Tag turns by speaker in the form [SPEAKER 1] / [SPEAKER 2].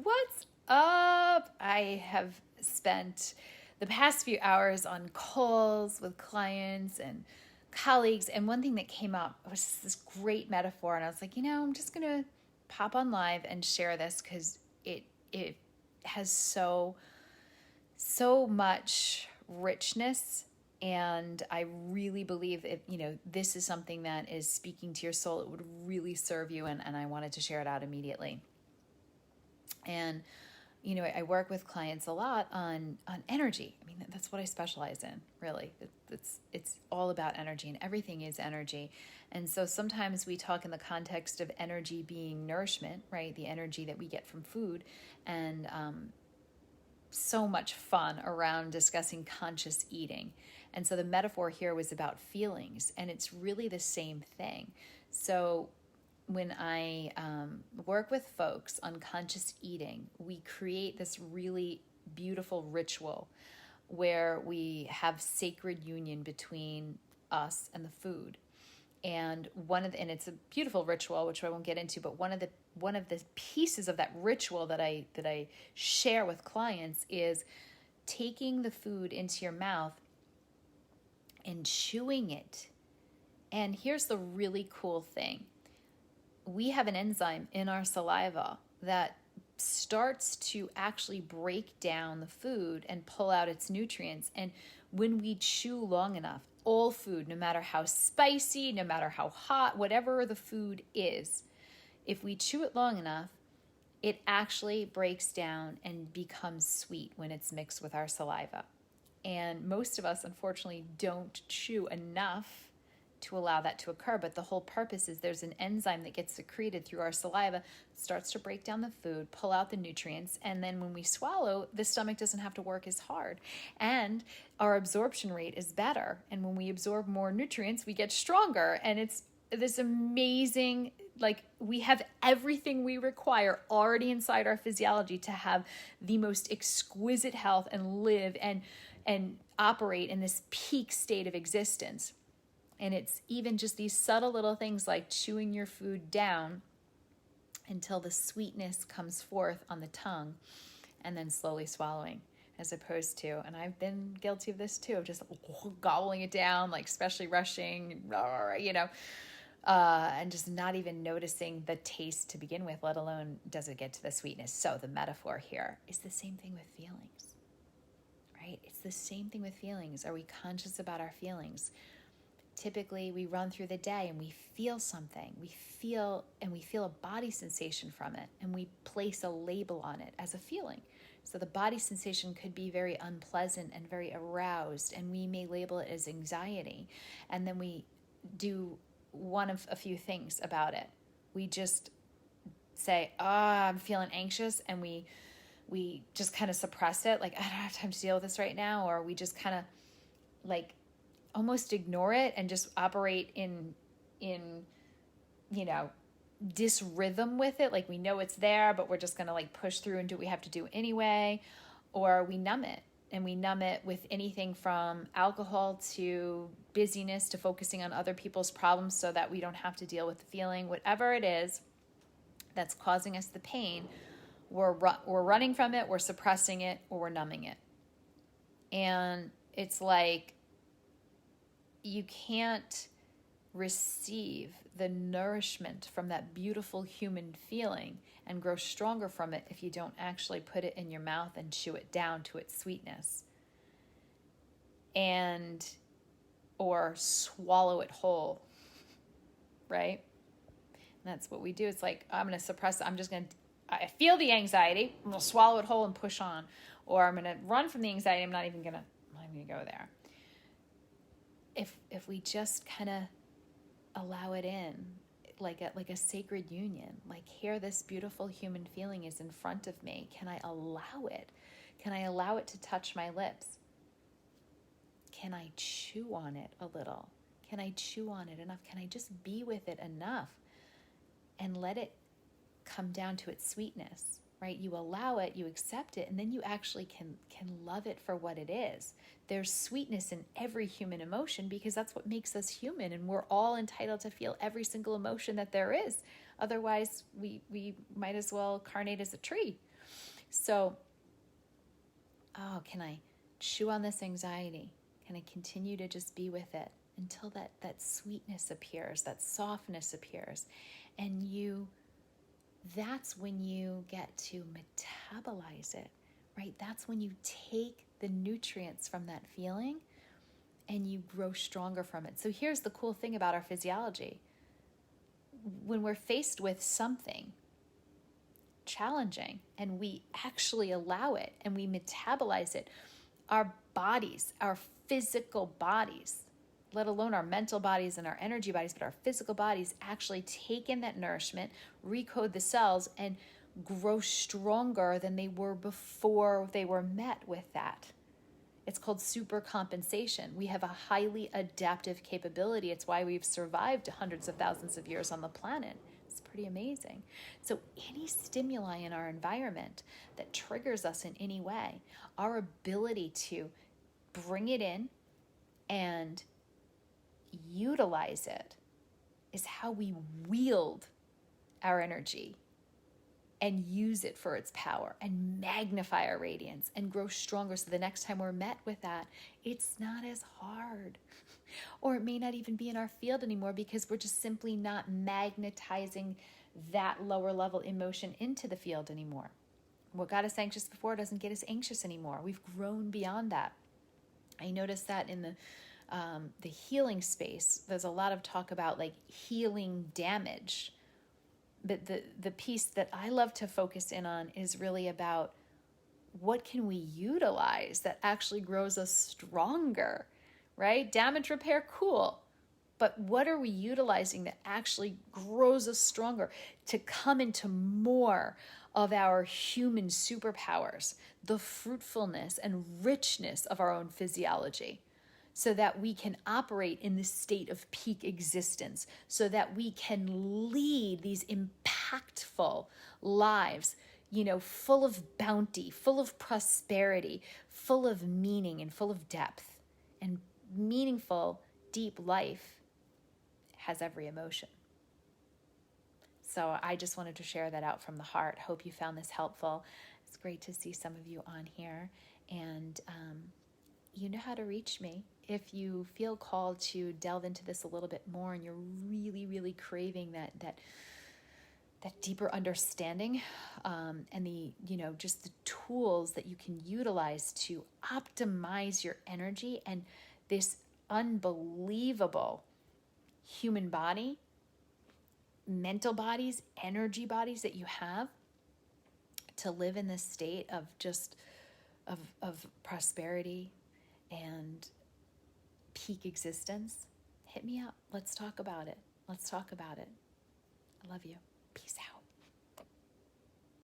[SPEAKER 1] What's up? I have spent the past few hours on calls with clients and colleagues, and one thing that came up was this great metaphor, and I was like, I'm just gonna pop on live and share this because it has so much richness. And I really believe if this is something that is speaking to your soul, it would really serve you, and I wanted to share it out immediately. And I work with clients a lot on energy. I mean, that's what I specialize in, really. It's all about energy, and everything is energy. And so sometimes we talk in the context of energy being nourishment, right? The energy that we get from food, and so much fun around discussing conscious eating. And so the metaphor here was about feelings, and it's really the same thing. So when I work with folks on conscious eating, we create this really beautiful ritual where we have sacred union between us and the food. And and it's a beautiful ritual, which I won't get into, but one of the pieces of that ritual that I share with clients is taking the food into your mouth and chewing it. And here's the really cool thing. We have an enzyme in our saliva that starts to actually break down the food and pull out its nutrients. And when we chew long enough, all food, no matter how spicy, no matter how hot, whatever the food is, if we chew it long enough, it actually breaks down and becomes sweet when it's mixed with our saliva. And most of us, unfortunately, don't chew enough to allow that to occur. But the whole purpose is there's an enzyme that gets secreted through our saliva, starts to break down the food, pull out the nutrients, and then when we swallow, the stomach doesn't have to work as hard. And our absorption rate is better. And when we absorb more nutrients, we get stronger. And it's this amazing, we have everything we require already inside our physiology to have the most exquisite health and live and operate in this peak state of existence. And it's even just these subtle little things like chewing your food down until the sweetness comes forth on the tongue and then slowly swallowing, as opposed to, and I've been guilty of this too, of just gobbling it down, especially rushing, and just not even noticing the taste to begin with, let alone does it get to the sweetness. So the metaphor here is the same thing with feelings, right? It's the same thing with feelings. Are we conscious about our feelings? Typically, we run through the day and we feel something. We feel a body sensation from it, and we place a label on it as a feeling. So the body sensation could be very unpleasant and very aroused, and we may label it as anxiety. And then we do one of a few things about it. We just say, I'm feeling anxious, and we just kind of suppress it, I don't have time to deal with this right now, or we just kind of almost ignore it and just operate in dysrhythm with it. We know it's there, but we're just going to push through and do what we have to do anyway. Or we numb it, and we numb it with anything from alcohol to busyness to focusing on other people's problems so that we don't have to deal with the feeling. Whatever it is that's causing us the pain, we're running from it, we're suppressing it, or we're numbing it. And it's you can't receive the nourishment from that beautiful human feeling and grow stronger from it if you don't actually put it in your mouth and chew it down to its sweetness, or swallow it whole, right? And that's what we do. It's I'm going to suppress it. I feel the anxiety, I'm going to swallow it whole and push on, or I'm going to run from the anxiety. I'm not even going to go there. If we just kind of allow it in, like a sacred union, here this beautiful human feeling is in front of me. Can I allow it? Can I allow it to touch my lips? Can I chew on it a little? Can I chew on it enough? Can I just be with it enough and let it come down to its sweetness, right? You allow it, you accept it, and then you actually can love it for what it is. There's sweetness in every human emotion because that's what makes us human, and we're all entitled to feel every single emotion that there is. Otherwise, we might as well carnate as a tree. So, can I chew on this anxiety? Can I continue to just be with it until that sweetness appears, that softness appears? And that's when you get to metabolize it, right? That's when you take the nutrients from that feeling and you grow stronger from it. So here's the cool thing about our physiology. When we're faced with something challenging and we actually allow it and we metabolize it, our bodies, our physical bodies, let alone our mental bodies and our energy bodies, but our physical bodies actually take in that nourishment, recode the cells, and grow stronger than they were before they were met with that. It's called supercompensation. We have a highly adaptive capability. It's why we've survived hundreds of thousands of years on the planet. It's pretty amazing. So any stimuli in our environment that triggers us in any way, our ability to bring it in and utilize it is how we wield our energy and use it for its power and magnify our radiance and grow stronger. So the next time we're met with that, it's not as hard. Or it may not even be in our field anymore because we're just simply not magnetizing that lower level emotion into the field anymore. What got us anxious before doesn't get us anxious anymore. We've grown beyond that. I noticed that in the healing space, there's a lot of talk about like healing damage. But the piece that I love to focus in on is really about what can we utilize that actually grows us stronger, right? Damage repair, cool. But what are we utilizing that actually grows us stronger to come into more of our human superpowers, the fruitfulness and richness of our own physiology, so that we can operate in this state of peak existence, so that we can lead these impactful lives, full of bounty, full of prosperity, full of meaning and full of depth. And meaningful, deep life has every emotion. So I just wanted to share that out from the heart. Hope you found this helpful. It's great to see some of you on here. And you know how to reach me. If you feel called to delve into this a little bit more and you're really, really craving that deeper understanding and just the tools that you can utilize to optimize your energy and this unbelievable human body, mental bodies, energy bodies that you have to live in this state of just of prosperity and peak existence, hit me up. Let's talk about it. I love you. Peace out.